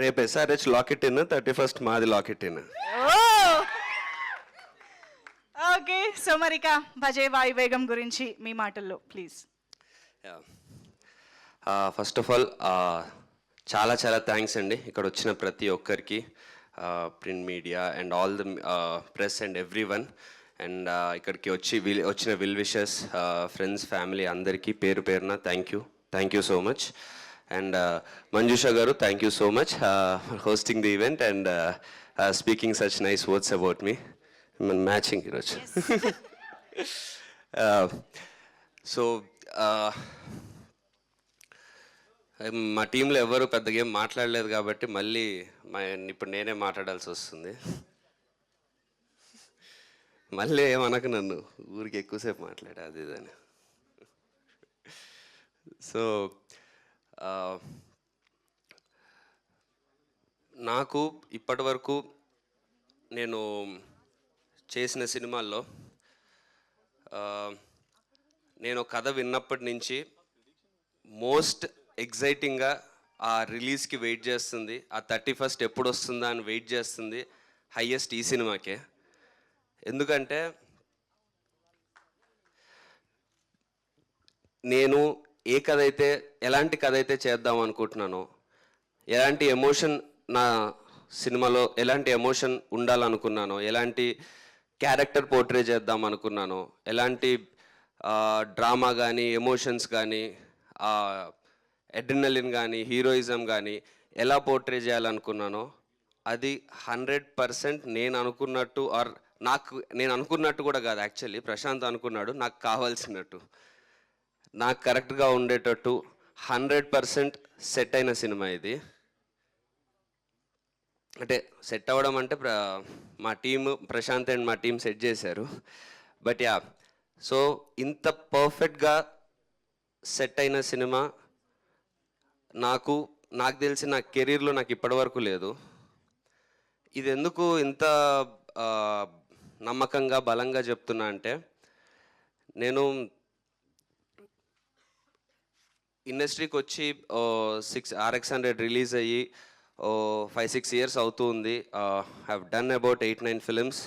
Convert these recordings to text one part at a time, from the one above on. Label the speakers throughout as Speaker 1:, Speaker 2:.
Speaker 1: రేపు SRH locket in 31st మాది locket in.
Speaker 2: Okay, so మరిక భజే వాయు వేగం గురించి మీ మాటల్లో ప్లీజ్.
Speaker 1: ఫస్ట్ ఆఫ్ ఆల్ చాలా చాలా థ్యాంక్స్ అండి ఇక్కడ వచ్చిన ప్రతి ఒక్కరికి, print media and all the press and everyone. And ఇక్కడికి వచ్చిన విల్ విషెస్, ఫ్రెండ్స్, ఫ్యామిలీ అందరికీ పేరు పేరున thank you so much. And Manjusha గారు, thank you so much for hosting the event and speaking such nice words about me. Matching ఈరోజు. So మా టీంలో ఎవరు పెద్దగా ఏం మాట్లాడలేదు కాబట్టి మళ్ళీ ఇప్పుడు నేనే మాట్లాడాల్సి వస్తుంది. మళ్ళీ ఏమనకు నన్ను, ఊరికి ఎక్కువసేపు మాట్లాడా అది ఇదని. సో నాకు ఇప్పటి వరకు నేను చేసిన సినిమాల్లో నేను కథ విన్నప్పటి నుంచి మోస్ట్ ఎగ్జైటింగ్గా ఆ రిలీజ్కి వెయిట్ చేస్తుంది, ఆ 31st ఎప్పుడు వస్తుందా అని వెయిట్ చేస్తుంది హయ్యెస్ట్ ఈ సినిమాకే. ఎందుకంటే నేను ఎలాంటి కథ అయితే చేద్దాం అనుకుంటున్నానో, ఎలాంటి ఎమోషన్ నా సినిమాలో ఎలాంటి ఎమోషన్ ఉండాలనుకున్నానో, ఎలాంటి క్యారెక్టర్ పోర్ట్రే చేద్దాం అనుకున్నానో, ఎలాంటి డ్రామా కానీ ఎమోషన్స్ కానీ అడ్రినలిన్ కానీ హీరోయిజం కానీ ఎలా పోర్ట్రే చేయాలనుకున్నానో అది 100% నేను అనుకున్నట్టు, ఆర్ నేను అనుకున్నట్టు కూడా కాదు, యాక్చువల్లీ ప్రశాంత్ అనుకున్నాడు నాకు కావాల్సినట్టు, నాకు కరెక్ట్గా ఉండేటట్టు 100% సెట్ అయిన సినిమా ఇది. అంటే సెట్ అవ్వడం అంటే మా టీము ప్రశాంత్ అండ్ మా టీం సెట్ చేశారు. బట్ సో ఇంత పర్ఫెక్ట్గా సెట్ అయిన సినిమా నాకు తెలిసి నా కెరీర్లో నాకు ఇప్పటివరకు లేదు. ఇది ఎందుకు ఇంత నమ్మకంగా బలంగా చెప్తున్నా అంటే, నేను ఇండస్ట్రీకి వచ్చి RX100 రిలీజ్ అయ్యి 5-6 ఇయర్స్ అవుతుంది. Have done about 8-9 films.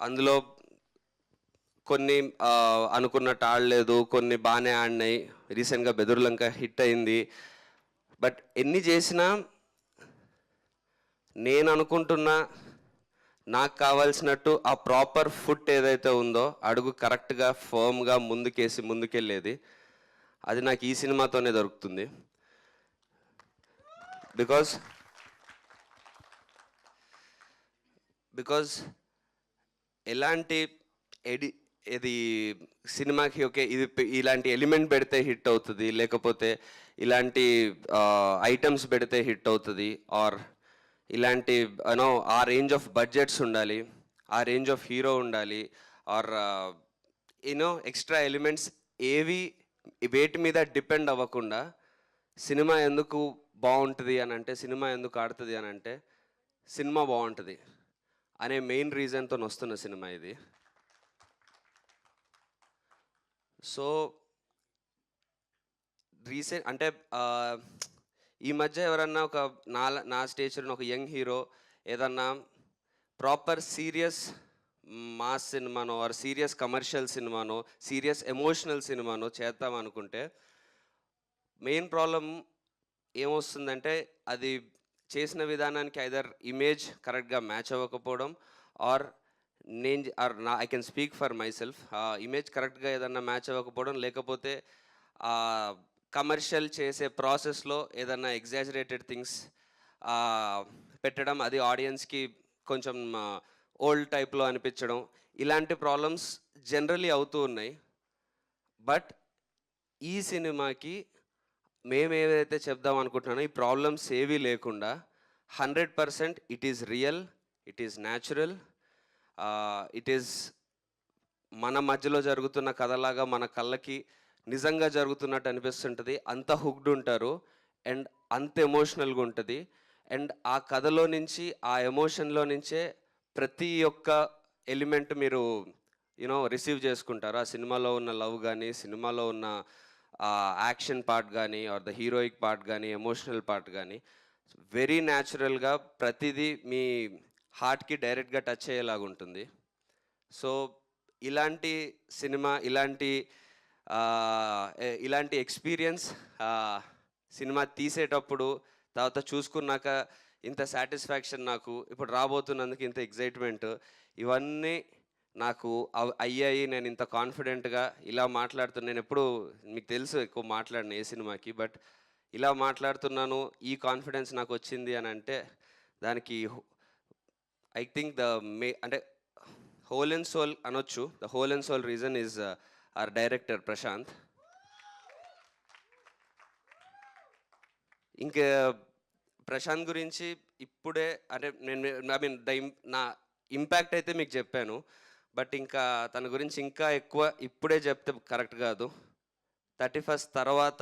Speaker 1: అందులో కొన్ని అనుకున్నట్టు ఆడలేదు, కొన్ని బాగానే ఆడినాయి. రీసెంట్గా బెదుర్లంక హిట్ అయింది. బట్ ఎన్ని చేసినా నేను అనుకుంటున్నా నాకు కావాల్సినట్టు ఆ ప్రాపర్ ఫుట్ ఏదైతే ఉందో, అడుగు కరెక్ట్గా ఫర్మ్గా ముందుకెళ్ళేది, అది నాకు ఈ సినిమాతోనే దొరుకుతుంది. బికాజ్ ఎలాంటి ఇది సినిమాకి ఓకే ఇది ఇలాంటి ఎలిమెంట్ పెడితే హిట్ అవుతుంది, లేకపోతే ఇలాంటి ఐటమ్స్ పెడితే హిట్ అవుతుంది, ఆర్ ఇలాంటి ఆ రేంజ్ ఆఫ్ బడ్జెట్స్ ఉండాలి, ఆ రేంజ్ ఆఫ్ హీరో ఉండాలి, ఆర్ ఎక్స్ట్రా ఎలిమెంట్స్ వేటి మీద డిపెండ్ అవ్వకుండా సినిమా ఎందుకు బాగుంటుంది అని అంటే, సినిమా ఎందుకు ఆడుతుంది అని అంటే, సినిమా బాగుంటుంది అనే మెయిన్ రీజన్తో వస్తున్న సినిమా ఇది. సో రీసెంట్ అంటే ఈ మధ్య ఎవరన్నా ఒక నా స్టేజ్లో ఒక యంగ్ హీరో ఏదన్నా ప్రాపర్ సీరియస్ మాస్ సినిమానో ఆర్ సీరియస్ కమర్షియల్ సినిమానో సీరియస్ ఎమోషనల్ సినిమానో చేద్దాం అనుకుంటే మెయిన్ ప్రాబ్లం ఏమొస్తుందంటే, అది చేసిన విధానానికి ఐదర్ ఇమేజ్ కరెక్ట్గా మ్యాచ్ అవ్వకపోవడం, or I can speak for myself, image కరెక్ట్గా ఏదన్నా మ్యాచ్ అవ్వకపోవడం, లేకపోతే కమర్షియల్ చేసే ప్రాసెస్లో ఏదన్నా ఎగ్జాజరేటెడ్ థింగ్స్ పెట్టడం, అది ఆడియన్స్కి కొంచెం ఓల్డ్ టైప్లో అనిపించడం, ఇలాంటి ప్రాబ్లమ్స్ జనరలీ అవుతూ ఉన్నాయి. బట్ ఈ సినిమాకి మేము ఏదైతే చెప్దాం అనుకుంటున్నానో ఈ ప్రాబ్లమ్స్ ఏవీ లేకుండా 100% it is real, it is natural, it is మన మధ్యలో జరుగుతున్న కథలాగా మన కళ్ళకి నిజంగా జరుగుతున్నట్టు అనిపిస్తుంటుంది. అంత హుక్డ్ ఉంటారు అండ్ అంత ఎమోషనల్గా ఉంటుంది. అండ్ ఆ కథలో నుంచి ఆ ఎమోషన్లో నుంచే ప్రతి ఒక్క ఎలిమెంట్ మీరు రిసీవ్ చేసుకుంటారు. ఆ సినిమాలో ఉన్న లవ్ కానీ, సినిమాలో ఉన్న యాక్షన్ పార్ట్ కానీ ఆర్ ద హీరోయిక్ పార్ట్ కానీ ఎమోషనల్ పార్ట్ కానీ వెరీ న్యాచురల్గా ప్రతిదీ మీ హార్ట్కి డైరెక్ట్గా టచ్ అయ్యేలాగా ఉంటుంది. సో ఇలాంటి సినిమా ఇలాంటి ఎక్స్పీరియన్స్ సినిమా తీసేటప్పుడు తర్వాత చూసుకున్నాక ఇంత సాటిస్ఫాక్షన్, నాకు ఇప్పుడు రాబోతున్నందుకు ఇంత ఎగ్జైట్మెంట్, ఇవన్నీ నాకు అయ్యాయి. నేను ఇంత కాన్ఫిడెంట్గా ఇలా మాట్లాడుతున్నాను. నేను ఎప్పుడు మీకు తెలుసు ఎక్కువ మాట్లాడిన ఏ సినిమాకి, బట్ ఇలా మాట్లాడుతున్నాను, ఈ కాన్ఫిడెన్స్ నాకు వచ్చింది అని అంటే దానికి ఐ థింక్ అంటే హోల్ అండ్ సోల్ అనొచ్చు. The whole and soul reason is our director Prashanth. ఇంకా ప్రశాంత్ గురించి ఇప్పుడే అంటే నా ఇంపాక్ట్ అయితే మీకు చెప్పాను, బట్ ఇంకా తన గురించి ఇంకా ఎక్కువ ఇప్పుడే చెప్తే కరెక్ట్ కాదు. 31st తర్వాత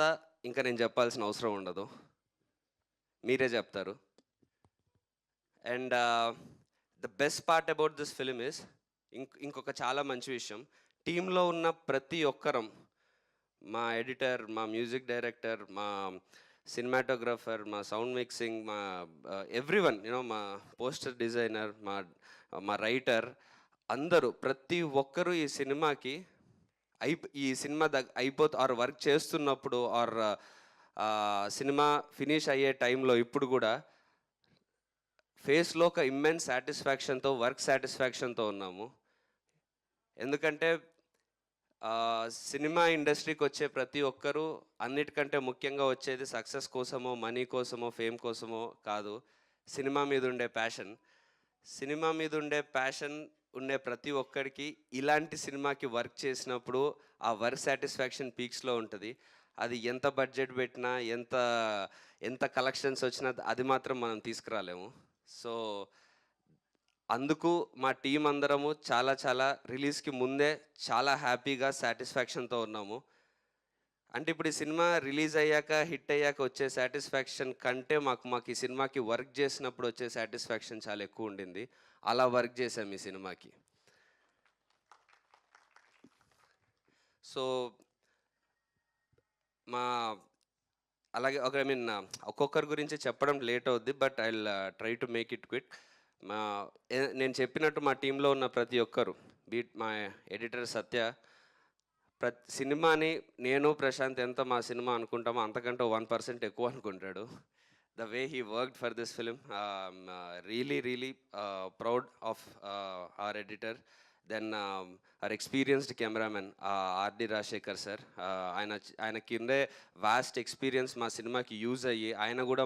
Speaker 1: ఇంకా నేను చెప్పాల్సిన అవసరం ఉండదు, మీరే చెప్తారు. And the best part about this film is ఇంకొక చాలా మంచి విషయం, టీంలో ఉన్న ప్రతి ఒక్కరం, మా ఎడిటర్, మా మ్యూజిక్ డైరెక్టర్, మా సినిమాటోగ్రఫర్, మా సౌండ్ మిక్సింగ్, మా ఎవ్రీవన్ మా పోస్టర్ డిజైనర్, మా రైటర్, అందరూ ప్రతి ఒక్కరూ ఈ సినిమాకి ఈ సినిమా ఆర్ వర్క్ చేస్తున్నప్పుడు ఆర్ సినిమా ఫినిష్ అయ్యే టైంలో ఇప్పుడు కూడా ఫేస్లో ఒక ఇమ్మెన్స్ సాటిస్ఫాక్షన్తో, వర్క్ సాటిస్ఫాక్షన్తో ఉన్నాము. ఎందుకంటే సినిమా ఇండస్ట్రీకి వచ్చే ప్రతి ఒక్కరూ అన్నిటికంటే ముఖ్యంగా వచ్చేది సక్సెస్ కోసమో, మనీ కోసమో, ఫేమ్ కోసమో కాదు, సినిమా మీద ఉండే ప్యాషన్. సినిమా మీద ఉండే ప్యాషన్ ఉండే ప్రతి ఒక్కరికి ఇలాంటి సినిమాకి వర్క్ చేసినప్పుడు ఆ వర్క్ సాటిస్ఫాక్షన్ పీక్స్లో ఉంటుంది. అది ఎంత బడ్జెట్ పెట్టినా, ఎంత కలెక్షన్స్ వచ్చినా అది మాత్రం మనం తీసుకురాలేము. సో అందుకు మా టీం అందరము చాలా రిలీజ్కి ముందే చాలా హ్యాపీగా సాటిస్ఫాక్షన్తో ఉన్నాము. అంటే ఇప్పుడు ఈ సినిమా రిలీజ్ అయ్యాక, హిట్ అయ్యాక వచ్చే సాటిస్ఫాక్షన్ కంటే మాకు ఈ సినిమాకి వర్క్ చేసినప్పుడు వచ్చే సాటిస్ఫాక్షన్ చాలా ఎక్కువ ఉండింది. అలా వర్క్ చేసాం ఈ సినిమాకి. సో మా అలాగే ఒక్కొక్కరి గురించి చెప్పడం లేట్ అవుద్ది, but I will try to make it quick. నేను చెప్పినట్టు మా టీంలో ఉన్న ప్రతి ఒక్కరు, మా ఎడిటర్ సత్య, సినిమాని నేను ప్రశాంత్ ఎంత మా సినిమా అనుకుంటామో అంతకంటే 1% ఎక్కువ అనుకుంటాడు. The way he worked for this film, really proud of our editor. Then our experienced cameraman RD Rajasekhar sir, ఆయన కిందే వాస్ట్ ఎక్స్పీరియన్స్ మా సినిమాకి యూజ్ అయ్యి, ఆయన కూడా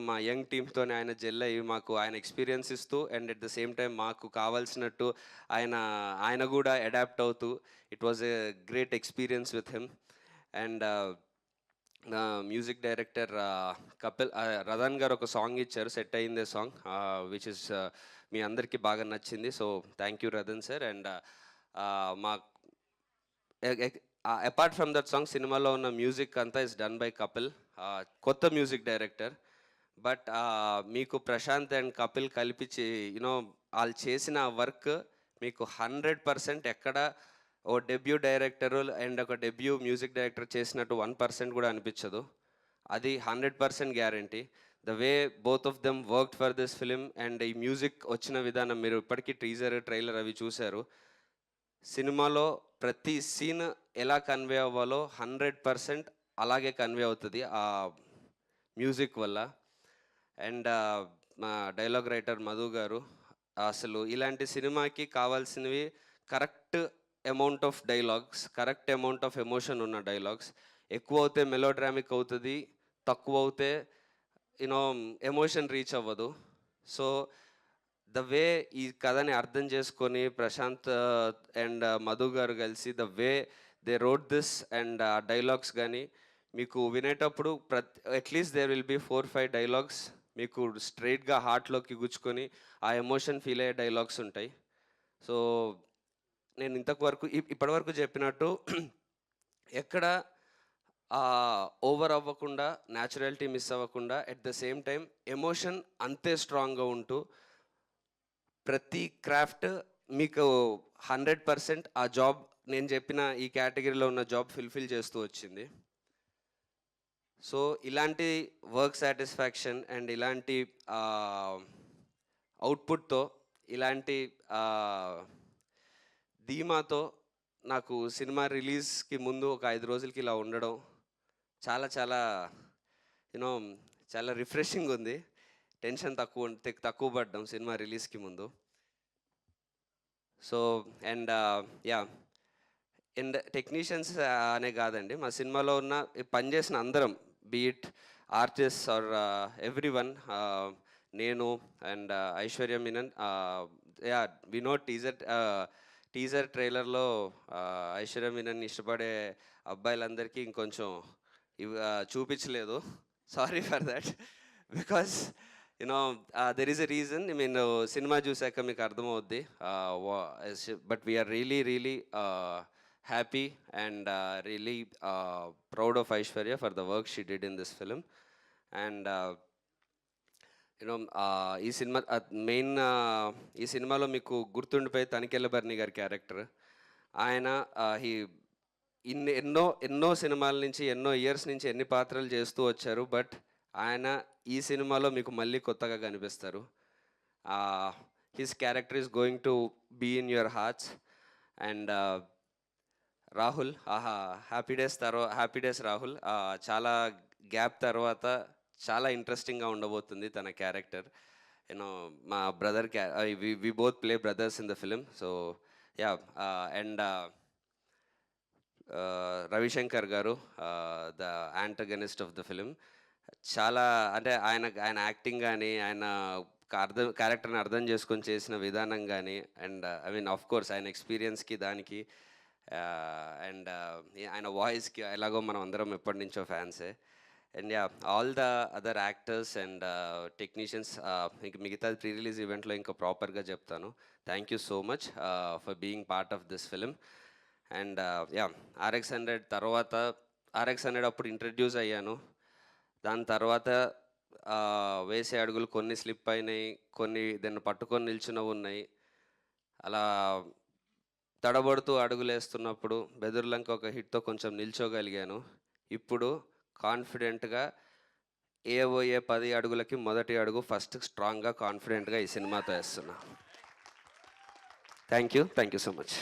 Speaker 1: మా యంగ్ టీమ్తోనే ఆయన జెల్ అయ్యి మాకు ఆయన ఎక్స్పీరియన్స్ ఇస్తూ, and at the same time మాకు కావాల్సినట్టు ఆయన కూడా అడాప్ట్ అవుతూ, it was a great experience with him. And music director Kapil, Radan గారు ఒక సాంగ్ ఇచ్చారు, సెట్ అయిందే సాంగ్, విచ్ ఇస్ మీ అందరికీ బాగా నచ్చింది. So thank you Radan sir. And మా అపార్ట్ ఫ్రమ్ దట్ సాంగ్, సినిమాలో ఉన్న మ్యూజిక్ అంతా ఇస్ డన్ బై కపిల్, కొత్త మ్యూజిక్ డైరెక్టర్. బట్ మీకు ప్రశాంత్ అండ్ కపిల్ కలిపి వాళ్ళు చేసిన వర్క్ మీకు 100% ఎక్కడ ఓ డెబ్యూ డైరెక్టరు అండ్ ఒక డెబ్యూ మ్యూజిక్ డైరెక్టర్ చేసినట్టు 1% కూడా అనిపించదు. అది 100% guarantee. The way both of them worked for this film, and ఈ మ్యూజిక్ వచ్చిన విధానం మీరు ఇప్పటికీ టీజర్, ట్రైలర్ అవి చూశారు. సినిమాలో ప్రతి సీన్ ఎలా కన్వే అవ్వాలో 100% అలాగే కన్వే అవుతుంది ఆ మ్యూజిక్ వల్ల. అండ్ మా డైలాగ్ రైటర్ మధు గారు, అసలు ఇలాంటి సినిమాకి కావాల్సినవి correct amount of dialogues, correct amount of emotion ఉన్న డైలాగ్స్. ఎక్కువ అవుతే మెలోడ్రామిక్ అవుతుంది, తక్కువ అవుతే ఎమోషన్ రీచ్ అవ్వదు. సో ద వే ఈ కథని అర్థం చేసుకొని ప్రశాంత్ అండ్ మధు గారు కలిసి the way they wrote this, and ఆ డైలాగ్స్ కానీ మీకు వినేటప్పుడు at least there will be 4-5 dialogues మీకు స్ట్రైట్గా హార్ట్లోకి గుచ్చుకొని ఆ ఎమోషన్ ఫీల్ అయ్యే డైలాగ్స్ ఉంటాయి. సో నేను ఇప్పటివరకు చెప్పినట్టు ఎక్కడ ఓవర్ అవ్వకుండా, న్యాచురాలిటీ మిస్ అవ్వకుండా, at the same time emotion అంతే స్ట్రాంగ్గా ఉంటూ, ప్రతి క్రాఫ్ట్ మీకు 100% ఆ జాబ్ నేను చెప్పిన ఈ కేటగిరీలో ఉన్న జాబ్ ఫుల్ఫిల్ చేస్తూ వచ్చింది. సో ఇలాంటి వర్క్ సాటిస్ఫాక్షన్ అండ్ ఇలాంటి అవుట్పుట్తో, ఇలాంటి ధీమాతో నాకు సినిమా రిలీజ్కి ముందు ఒక 5 రోజులకి ఇలా ఉండడం చాలా చాలా యూనో చాలా రిఫ్రెషింగ్ ఉంది. టెన్షన్ తక్కువ పడ్డాం సినిమా రిలీజ్కి ముందు. So and ya and technicians అనే కాదండి, మా సినిమాలో ఉన్న పనిచేసిన అందరం, be it artist or everyone, నేను and Aishwarya Menon, ya we know teaser ట్రైలర్లో ఐశ్వర్య మీనన్ ఇష్టపడే అబ్బాయిలందరికీ ఇంకొంచెం చూపించలేదు. Sorry for that, because you know there is a reason. నేను సినిమా చూశాక మీకు అర్థమవుద్ది. But we are really happy and really proud of Aishwarya for the work she did in this film. And ఈ సినిమా మెయిన్ ఈ సినిమాలో మీకు గుర్తుండిపోయి తనికెళ్ళ బర్ని గారి క్యారెక్టర్. ఆయన ఎన్నో సినిమాల నుంచి, ఎన్నో ఇయర్స్ నుంచి ఎన్ని పాత్రలు చేస్తూ వచ్చారు. బట్ ఆయన ఈ సినిమాలో మీకు మళ్ళీ కొత్తగా కనిపిస్తారు. His character is going to be in your hearts. And Rahul, happy days Rahul. చాలా గ్యాప్ తర్వాత చాలా ఇంట్రెస్టింగ్గా ఉండబోతుంది తన క్యారెక్టర్. మా brother we both play brothers in the film. So yeah and Ravishankar గారు, the antagonist of the film. చాలా అంటే ఆయన యాక్టింగ్ కానీ, ఆయన క్యారెక్టర్ని అర్థం చేసుకొని చేసిన విధానం కానీ, and I mean of course ఆయన ఎక్స్పీరియన్స్కి దానికి, అండ్ ఆయన వాయిస్కి ఎలాగో మనం అందరం ఎప్పటి నుంచో ఫ్యాన్సే. And yeah all the other actors and technicians, ఇంక మిగతా ప్రీ రిలీజ్ ఈవెంట్లో ఇంకా ప్రాపర్గా చెప్తాను. Thank you so much for being part of this film. And yeah RX-100 తర్వాత, RX-100 అప్పుడు ఇంట్రడ్యూస్ అయ్యాను. దాని తర్వాత వేసే అడుగులు కొన్ని స్లిప్ అయినాయి, కొన్ని దాన్ని పట్టుకొని నిల్చున్నవి ఉన్నాయి. అలా తడబడుతూ అడుగులేస్తున్నప్పుడు బెదుర్లంక ఒక హిట్తో కొంచెం నిల్చోగలిగాను. ఇప్పుడు కాన్ఫిడెంట్గా ఏవోయే 10 అడుగులకి మొదటి అడుగు ఫస్ట్ స్ట్రాంగ్గా కాన్ఫిడెంట్గా ఈ సినిమాతో వేస్తున్నా. Thank you so much.